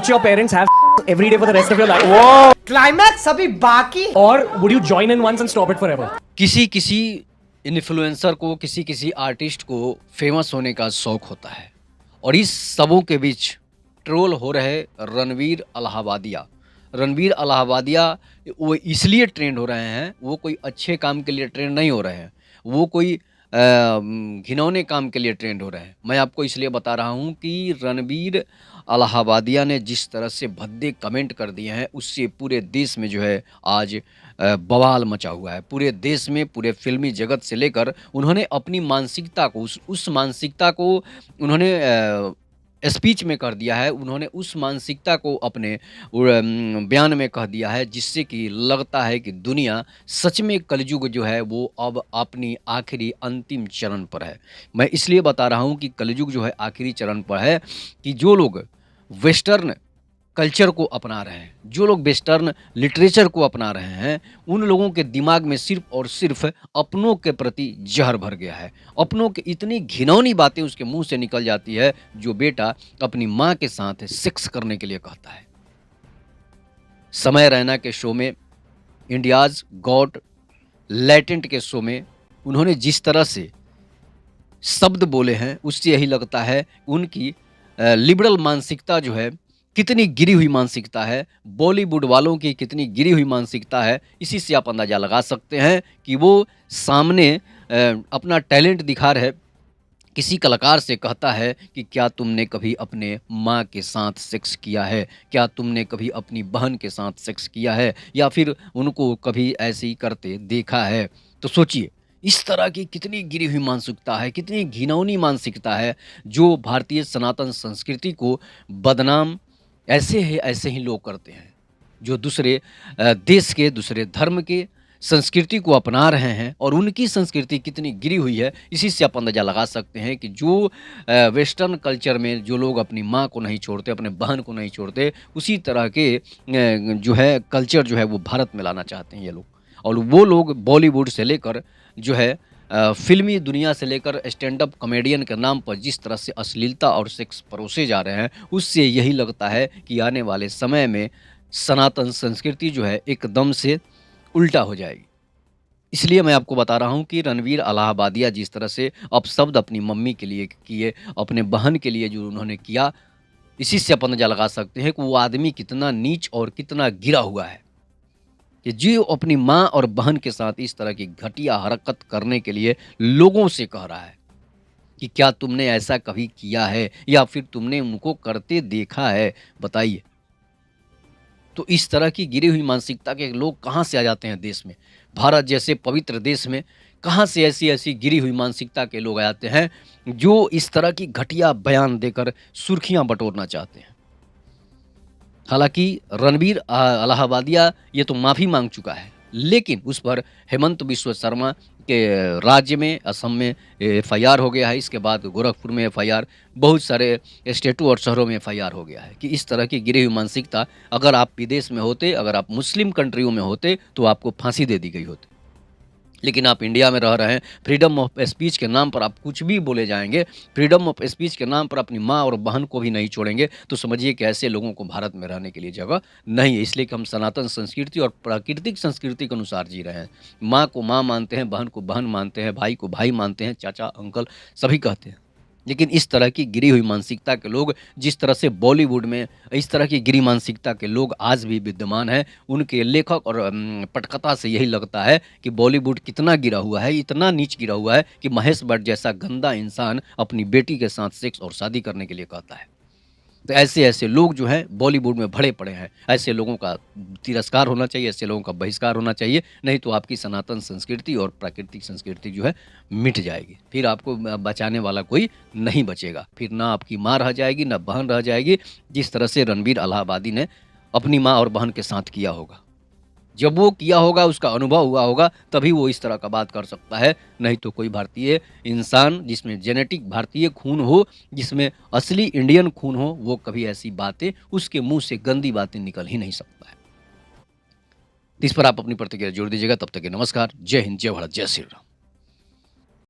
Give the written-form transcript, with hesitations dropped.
watch your parents have every day for the rest of your life? वो climax अभी बाकी। Or would you join in once and stop it forever? किसी किसी influencer को, किसी किसी आर्टिस्ट को फेमस होने का शौक होता है, और इस सबों के बीच ट्रोल हो रहे रणवीर अलाहाबादिया। रणवीर अलाहाबादिया वो इसलिए ट्रेंड हो रहे हैं, वो कोई अच्छे काम के लिए ट्रेंड नहीं हो रहे हैं, वो कोई घिनौने काम के लिए ट्रेंड हो रहे हैं। मैं आपको इसलिए बता रहा हूँ कि रणवीर अलाहाबादिया ने जिस तरह से भद्दे कमेंट कर दिए हैं, उससे पूरे देश में जो है आज बवाल मचा हुआ है। पूरे देश में, पूरे फिल्मी जगत से लेकर उन्होंने अपनी मानसिकता को, उस मानसिकता को उन्होंने स्पीच में कर दिया है। उन्होंने उस मानसिकता को अपने बयान में कह दिया है, जिससे कि लगता है कि दुनिया सच में कलयुग जो है वो अब अपनी आखिरी अंतिम चरण पर है। मैं इसलिए बता रहा हूँ कि कलयुग जो है आखिरी चरण पर है कि जो लोग वेस्टर्न कल्चर को अपना रहे हैं, जो लोग वेस्टर्न लिटरेचर को अपना रहे हैं, उन लोगों के दिमाग में सिर्फ और सिर्फ अपनों के प्रति जहर भर गया है। अपनों के इतनी घिनौनी बातें उसके मुंह से निकल जाती है, जो बेटा अपनी माँ के साथ सेक्स करने के लिए कहता है। समय रैना के शो में, इंडियाज़ गॉट लैटेंट के शो में उन्होंने जिस तरह से शब्द बोले हैं, उससे यही लगता है उनकी लिबरल मानसिकता जो है कितनी गिरी हुई मानसिकता है, बॉलीवुड वालों की कितनी गिरी हुई मानसिकता है। इसी से आप अंदाज़ा लगा सकते हैं कि वो सामने अपना टैलेंट दिखा रहे किसी कलाकार से कहता है कि क्या तुमने कभी अपने माँ के साथ सेक्स किया है, क्या तुमने कभी अपनी बहन के साथ सेक्स किया है, या फिर उनको कभी ऐसे ही करते देखा है। तो सोचिए, इस तरह की कितनी गिरी हुई मानसिकता है, कितनी घिनौनी मानसिकता है, जो भारतीय सनातन संस्कृति को बदनाम ऐसे ही लोग करते हैं, जो दूसरे देश के, दूसरे धर्म के संस्कृति को अपना रहे हैं, और उनकी संस्कृति कितनी गिरी हुई है। इसी से आप अंदाज़ा लगा सकते हैं कि जो वेस्टर्न कल्चर में जो लोग अपनी माँ को नहीं छोड़ते, अपने बहन को नहीं छोड़ते, उसी तरह के जो है कल्चर जो है वो भारत में लाना चाहते हैं ये लोग। और वो लोग बॉलीवुड से लेकर जो है फिल्मी दुनिया से लेकर स्टैंड अप कॉमेडियन के नाम पर जिस तरह से अश्लीलता और सेक्स परोसे जा रहे हैं, उससे यही लगता है कि आने वाले समय में सनातन संस्कृति जो है एकदम से उल्टा हो जाएगी। इसलिए मैं आपको बता रहा हूँ कि रणवीर अलाहाबादिया जिस तरह से अपशब्द अपनी मम्मी के लिए किए, अपने बहन के लिए जो उन्होंने किया, इसी से आप अंदाजा लगा सकते हैं कि वो आदमी कितना नीच और कितना गिरा हुआ है, कि जो अपनी माँ और बहन के साथ इस तरह की घटिया हरकत करने के लिए लोगों से कह रहा है कि क्या तुमने ऐसा कभी किया है, या फिर तुमने उनको करते देखा है, बताइए। तो इस तरह की गिरी हुई मानसिकता के लोग कहाँ से आ जाते हैं देश में? भारत जैसे पवित्र देश में कहाँ से ऐसी ऐसी गिरी हुई मानसिकता के लोग आ जाते हैं, जो इस तरह की घटिया बयान देकर सुर्खियाँ बटोरना चाहते हैं। हालांकि रणवीर अलाहाबादिया ये तो माफ़ी मांग चुका है, लेकिन उस पर हेमंत बिश्व शर्मा के राज्य में, असम में एफआईआर हो गया है। इसके बाद गोरखपुर में एफआईआर, बहुत सारे स्टेटों और शहरों में एफआईआर हो गया है कि इस तरह की गिरी हुई मानसिकता, अगर आप विदेश में होते, अगर आप मुस्लिम कंट्रियों में होते, तो आपको फांसी दे दी गई होती। लेकिन आप इंडिया में रह रहे हैं, फ्रीडम ऑफ स्पीच के नाम पर आप कुछ भी बोले जाएंगे, फ्रीडम ऑफ स्पीच के नाम पर अपनी माँ और बहन को भी नहीं छोड़ेंगे, तो समझिए कि ऐसे लोगों को भारत में रहने के लिए जगह नहीं है। इसलिए कि हम सनातन संस्कृति और प्राकृतिक संस्कृति के अनुसार जी रहे हैं। माँ को माँ मानते हैं, बहन को बहन मानते हैं, भाई को भाई मानते हैं, चाचा अंकल सभी कहते हैं। लेकिन इस तरह की गिरी हुई मानसिकता के लोग, जिस तरह से बॉलीवुड में इस तरह की गिरी मानसिकता के लोग आज भी विद्यमान हैं, उनके लेखक और पटकथा से यही लगता है कि बॉलीवुड कितना गिरा हुआ है, इतना नीच गिरा हुआ है कि महेश भट्ट जैसा गंदा इंसान अपनी बेटी के साथ सेक्स और शादी करने के लिए कहता है। तो ऐसे लोग जो हैं बॉलीवुड में भरे पड़े हैं। ऐसे लोगों का तिरस्कार होना चाहिए, ऐसे लोगों का बहिष्कार होना चाहिए, नहीं तो आपकी सनातन संस्कृति और प्राकृतिक संस्कृति जो है मिट जाएगी। फिर आपको बचाने वाला कोई नहीं बचेगा। फिर ना आपकी माँ रह जाएगी, ना बहन रह जाएगी, जिस तरह से रणवीर अलाहाबादी ने अपनी माँ और बहन के साथ किया होगा। जब वो किया होगा, उसका अनुभव हुआ होगा, तभी वो इस तरह का बात कर सकता है। नहीं तो कोई भारतीय इंसान जिसमें जेनेटिक भारतीय खून हो, जिसमें असली इंडियन खून हो, वो कभी ऐसी बातें, उसके मुंह से गंदी बातें निकल ही नहीं सकता है। इस पर आप अपनी प्रतिक्रिया जोड़ दीजिएगा। तब तक के नमस्कार, जय हिंद, जय भारत, जय श्री राम।